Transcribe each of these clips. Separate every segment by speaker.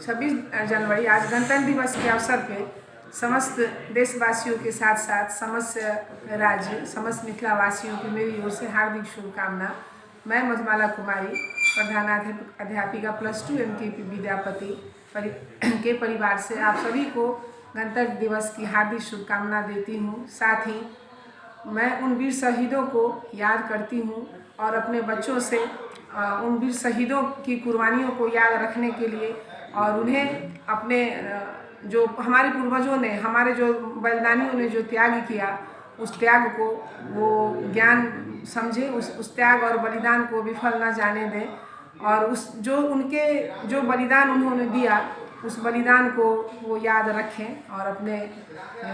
Speaker 1: 26 जनवरी आज गणतंत्र दिवस के अवसर पे समस्त देशवासियों के साथ साथ समस्त राज्य समस्त मिथिला वासियों की मेरी ओर से हार्दिक शुभकामना। मैं मधुमाला कुमारी अध्यापिका +2 MKP विद्यापति के परिवार से आप सभी को गणतंत्र दिवस की हार्दिक शुभकामना देती हूँ। साथ ही मैं उन वीर शहीदों को याद करती हूँ और अपने बच्चों से उन वीर शहीदों की कुर्बानियों को याद रखने के लिए और उन्हें अपने जो हमारे पूर्वजों ने हमारे जो बलिदानियों ने जो त्याग किया उस त्याग को वो ज्ञान समझे, उस त्याग और बलिदान को विफल न जाने दें और उस जो उनके जो बलिदान उन्होंने दिया उस बलिदान को वो याद रखें और अपने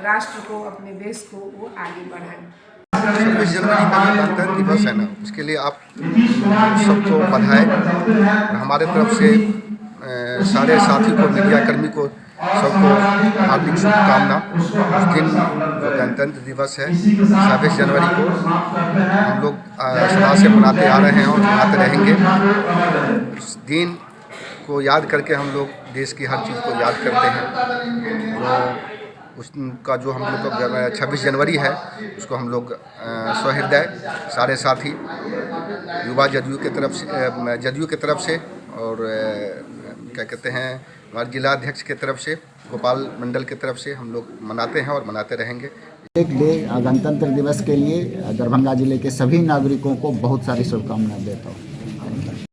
Speaker 1: राष्ट्र को अपने देश को वो आगे बढ़ाएं।
Speaker 2: 26 जनवरी का जो गणतंत्र दिवस है ना, उसके लिए आप सबको बधाई। हमारे तरफ से सारे साथी को, मीडिया कर्मी को सबको हार्दिक शुभकामना। उस दिन जो गणतंत्र दिवस है 26 जनवरी को हम लोग सदा से मनाते आ रहे हैं और मनाते रहेंगे। उस दिन को याद करके हम लोग देश की हर चीज़ को याद करते हैं। जो उसका जो हम लोग का 26 जनवरी है उसको हम लोग सहृदय सारे साथी युवा जदयू की तरफ से और क्या कहते हैं हमारे जिलाध्यक्ष के तरफ से, गोपाल मंडल की तरफ से हम लोग मनाते हैं और मनाते रहेंगे।
Speaker 3: गणतंत्र दिवस के लिए दरभंगा जिले के सभी नागरिकों को बहुत सारी शुभकामनाएं देता हूँ।